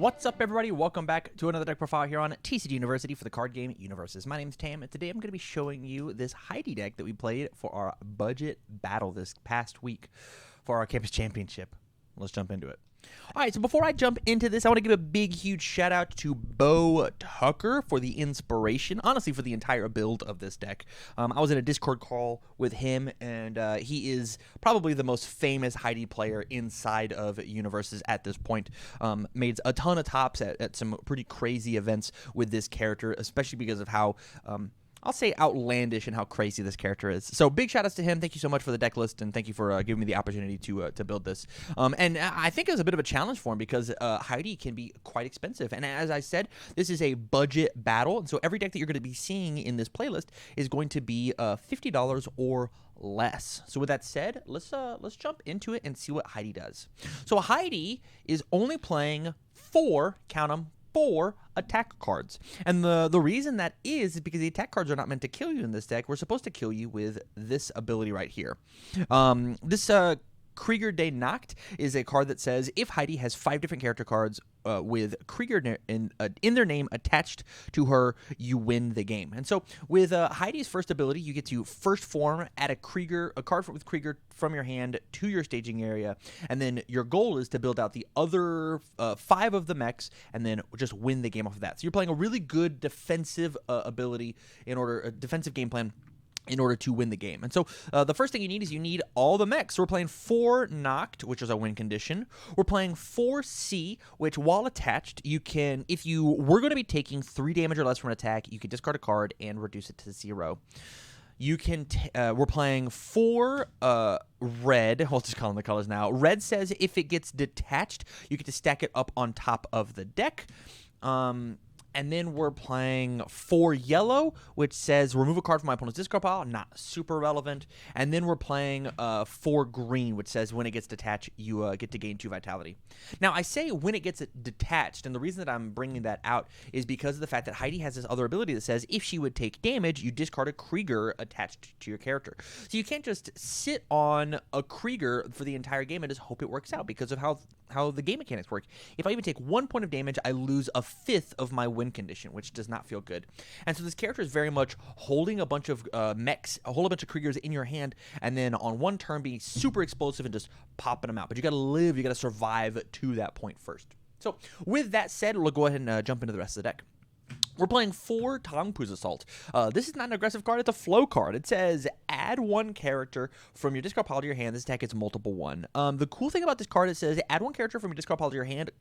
What's up, everybody? Welcome back to another deck profile here on TCGU University for the card game UniVersus. My name's Tam, and today I'm going to be showing you this Heidi deck that we played for our budget battle this past week for our campus championship. Let's jump into it. All right, so before I jump into this, I want to give a big, huge shout out to Bo Tucker for the inspiration, honestly, for the entire build of this deck. I was in a Discord call with him, and he is probably the most famous Heidi player inside of UniVersus at this point. Made a ton of tops at some pretty crazy events with this character, especially because of how I'll say outlandish and how crazy this character is. So big shout outs to him. Thank you so much for the deck list, and thank you for giving me the opportunity to build this. And I think it was a bit of a challenge for him because Heidi can be quite expensive. And as I said, this is a budget battle, and so every deck that you're going to be seeing in this playlist is going to be $50 or less. So with that said, let's jump into it and see what Heidi does. So Heidi is only playing 4, count them, 4 attack cards. And the reason that is because the attack cards are not meant to kill you in this deck. We're supposed to kill you with this ability right here. This Krieger de Nacht is a card that says if Heidi has 5 different character cards with Krieger in their name attached to her, you win the game. And so with Heidi's first ability, you get to first form, add a card with Krieger from your hand to your staging area, and then your goal is to build out the other 5 of the mechs and then just win the game off of that. So you're playing a really good defensive ability a defensive game plan in order to win the game. And so the first thing you need is you need all the mechs. So we're playing 4 Nacht, which is a win condition. We're playing 4 C, which while attached, you can, if you were going to be taking 3 damage or less from an attack, you can discard a card and reduce it to 0. You can, we're playing 4 red, we'll just call them the colors now. Red says if it gets detached, you get to stack it up on top of the deck. And then we're playing 4 yellow, which says remove a card from my opponent's discard pile. Not super relevant. And then we're playing 4 green, which says when it gets detached, you get to gain 2 vitality. Now, I say when it gets detached, and the reason that I'm bringing that out is because of the fact that Heidi has this other ability that says if she would take damage, you discard a Krieger attached to your character. So you can't just sit on a Krieger for the entire game and just hope it works out because of how the game mechanics work. If I even take 1 point of damage, I lose a 5th of my win condition, which does not feel good. And so this character is very much holding a bunch of mechs, a whole bunch of Kriegers in your hand, and then on one turn being super explosive and just popping them out. But you got to live, you got to survive to that point first. So with that said, we'll go ahead and jump into the rest of the deck. We're playing 4 Tongpu's Assault. This is not an aggressive card, it's a flow card. It says, add 1 character from your discard pile to your hand. This attack gets multiple 1. The cool thing about this card, it says, add 1 character from your discard pile to your hand,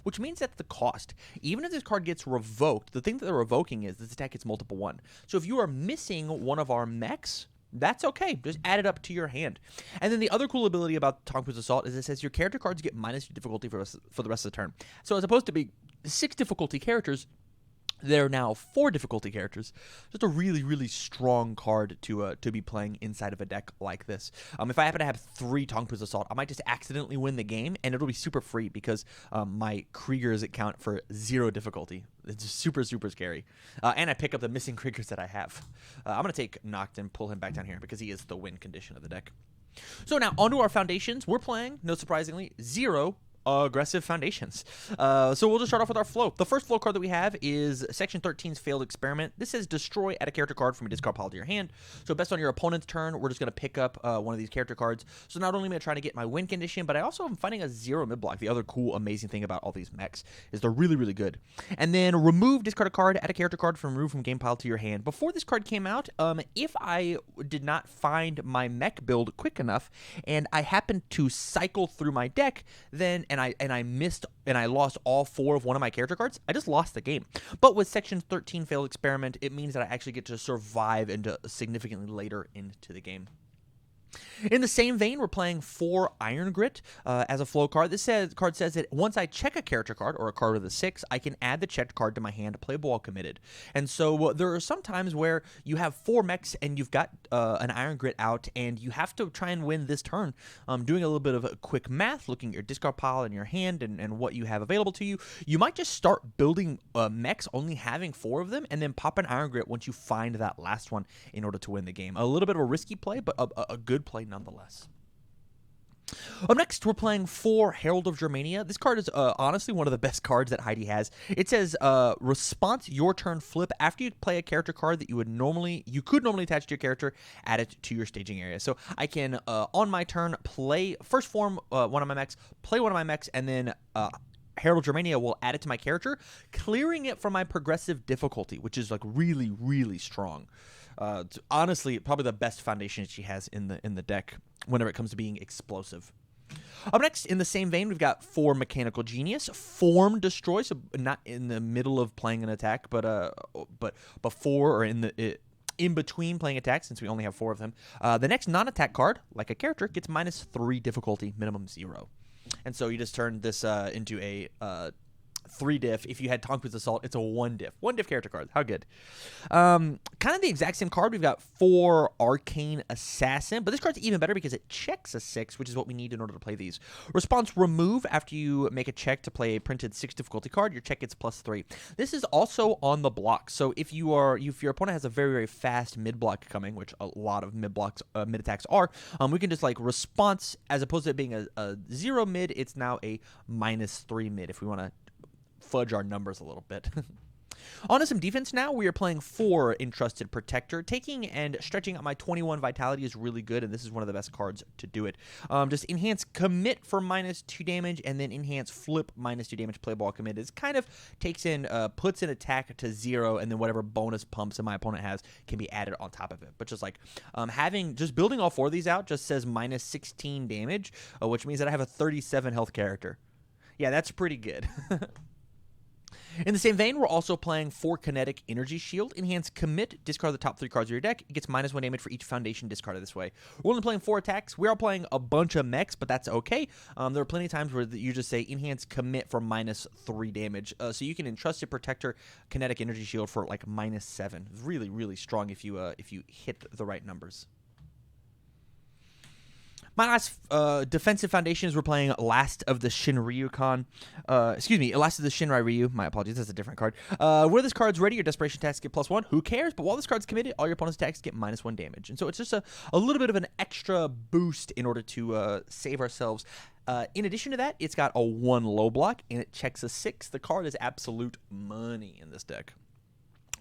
which means that's the cost. Even if this card gets revoked, the thing that they're revoking is this attack gets multiple 1. So if you are missing one of our mechs, that's okay. Just add it up to your hand. And then the other cool ability about Tongpu's Assault is it says your character cards get -2 difficulty for the rest of the turn. So as opposed to being 6 difficulty characters, there are now 4 difficulty characters. Just a really, really strong card to be playing inside of a deck like this. If I happen to have 3 Tongpu's Assault, I might just accidentally win the game, and it'll be super free because my Kriegers account for 0 difficulty. It's super, super scary. And I pick up the missing Kriegers that I have. I'm going to take Nacht and pull him back down here because he is the win condition of the deck. So now, onto our foundations. We're playing, no surprisingly, 0 aggressive foundations. So we'll just start off with our flow. The first flow card that we have is Section 13's Failed Experiment. This says destroy, add a character card from your discard pile to your hand. So best on your opponent's turn, we're just going to pick up one of these character cards. So not only am I trying to get my win condition, but I also am finding a 0 mid block. The other cool, amazing thing about all these mechs is they're really, really good. And then remove, discard a card, add a character card from remove from game pile to your hand. Before this card came out, if I did not find my mech build quick enough and I happened to cycle through my deck, then and I missed and I lost all 4 of one of my character cards, I just lost the game. But with Section 13 Failed Experiment, it means that I actually get to survive into significantly later into the game. In the same vein, we're playing 4 Iron Grit as a flow card. This card says that once I check a character card or a card with a 6, I can add the checked card to my hand, playable while committed. And so there are some times where you have 4 mechs and you've got an Iron Grit out and you have to try and win this turn. Doing a little bit of a quick math, looking at your discard pile in your hand and what you have available to you, you might just start building mechs only having 4 of them and then pop an Iron Grit once you find that last one in order to win the game. A little bit of a risky play, but a good play nonetheless. Up next, we're playing 4 Herald of Germania. This card is honestly one of the best cards that Heidi has. It says, response your turn flip. After you play a character card that you could normally attach to your character, add it to your staging area. So I can, on my turn, play first form one of my mechs, play one of my mechs, and then Herald of Germania will add it to my character, clearing it from my progressive difficulty, which is like really, really strong. Honestly, probably the best foundation she has in the deck whenever it comes to being explosive. Up next, in the same vein, we've got 4 Mechanical Genius. Form Destroy, so not in the middle of playing an attack, but before or in between playing attacks, since we only have 4 of them. The next non-attack card, like a character, gets -3 difficulty, minimum 0. And so you just turn this into a 3 diff. If you had Tongue's Assault, it's a 1 diff. 1 diff character card. How good. Kind of the exact same card. We've got 4 Arcane Assassin, but this card's even better because it checks a 6, which is what we need in order to play these. Response remove. After you make a check to play a printed 6 difficulty card, your check gets +3. This is also on the block. So if your opponent has a very, very fast mid block coming, which a lot of mid attacks are, we can just like response, as opposed to it being a 0 mid, it's now a -3 mid if we want to fudge our numbers a little bit. On to some defense now. We are playing 4 Entrusted Protector. Taking and stretching out my 21 Vitality is really good, and this is one of the best cards to do it. Just enhance commit for -2 damage, and then enhance flip -2 damage playable while committed. It kind of takes in, puts an attack to 0, and then whatever bonus pumps that my opponent has can be added on top of it. But just like just building all 4 of these out just says -16 damage, which means that I have a 37 health character. Yeah, that's pretty good. In the same vein, we're also playing 4 Kinetic Energy Shield. Enhance commit, discard the top 3 cards of your deck. It gets -1 damage for each foundation discarded this way. We're only playing 4 attacks. We are playing a bunch of mechs, but that's okay. There are plenty of times where you just say enhance commit for -3 damage. So you can Entrusted Protector Kinetic Energy Shield for like -7. Really, really strong if you hit the right numbers. My last defensive foundation is we're playing Last of the Shinryu-kan. Last of the Shinrai Ryu. My apologies, that's a different card. Where this card's ready, your desperation attacks get +1. Who cares? But while this card's committed, all your opponent's attacks get -1 damage. And so it's just a little bit of an extra boost in order to save ourselves. In addition to that, it's got a 1 low block, and it checks a 6. The card is absolute money in this deck.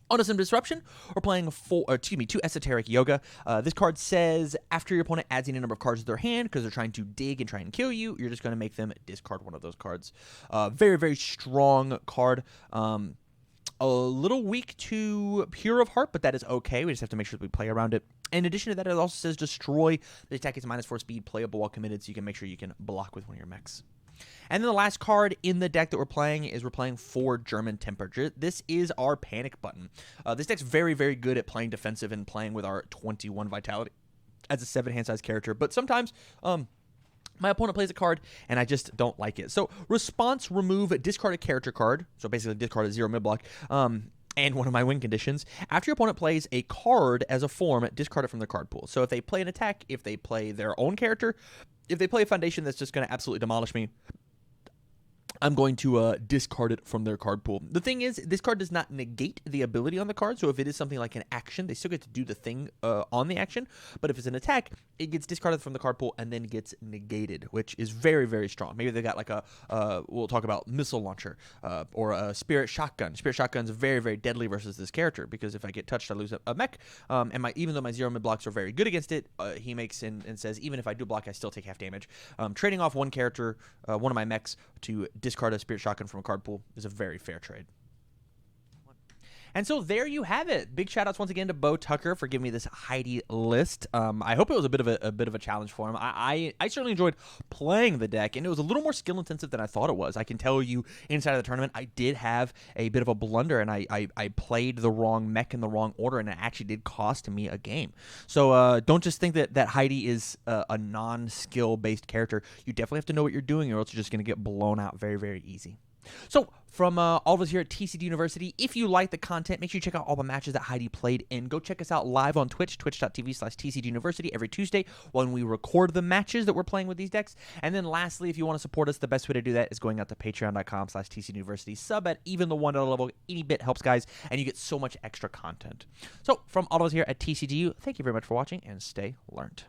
On to some disruption, we're playing 2 Esoteric Yoga. This card says, after your opponent adds any number of cards to their hand, because they're trying to dig and try and kill you, you're just going to make them discard one of those cards. Very, very strong card. A little weak to Pure of Heart, but that is okay. We just have to make sure that we play around it. In addition to that, it also says destroy. The attack is -4 speed, playable while committed, so you can make sure you can block with one of your mechs. And then the last card in the deck that we're playing 4 German Temperature. This is our panic button. This deck's very, very good at playing defensive and playing with our 21 Vitality as a 7 hand size character. But sometimes my opponent plays a card, and I just don't like it. So response remove, discard a character card. So basically discard a 0 mid block. And one of my win conditions. After your opponent plays a card as a form, discard it from their card pool. So if they play an attack, if they play their own character, if they play a foundation that's just going to absolutely demolish me, I'm going to discard it from their card pool. The thing is, this card does not negate the ability on the card, so if it is something like an action, they still get to do the thing on the action, but if it's an attack, it gets discarded from the card pool and then gets negated, which is very, very strong. Maybe they got like we'll talk about Missile Launcher or a Spirit Shotgun. Spirit Shotgun is very, very deadly versus this character, because if I get touched, I lose a mech, and even though my 0 mid blocks are very good against it, he makes and says, even if I do block, I still take half damage. Trading off one character, one of my mechs, to discard a Spirit Shotgun from a card pool is a very fair trade. And so there you have it. Big shout outs once again to Bo Tucker for giving me this Heidi list. I hope it was a bit of a challenge for him. I certainly enjoyed playing the deck, and it was a little more skill intensive than I thought it was. I can tell you, inside of the tournament, I did have a bit of a blunder, and I played the wrong mech in the wrong order, and it actually did cost me a game. So don't just think that Heidi is a non-skill based character. You definitely have to know what you're doing, or else you're just going to get blown out very, very easy. So, from all of us here at TCGU University, if you like the content, make sure you check out all the matches that Heidi played in. Go check us out live on Twitch, twitch.tv/TCGU University, every Tuesday when we record the matches that we're playing with these decks. And then lastly, if you want to support us, the best way to do that is going out to patreon.com/TCGU University. Sub at even the $1 level. Any bit helps, guys, and you get so much extra content. So, from all of us here at TCGU, thank you very much for watching, and stay learned.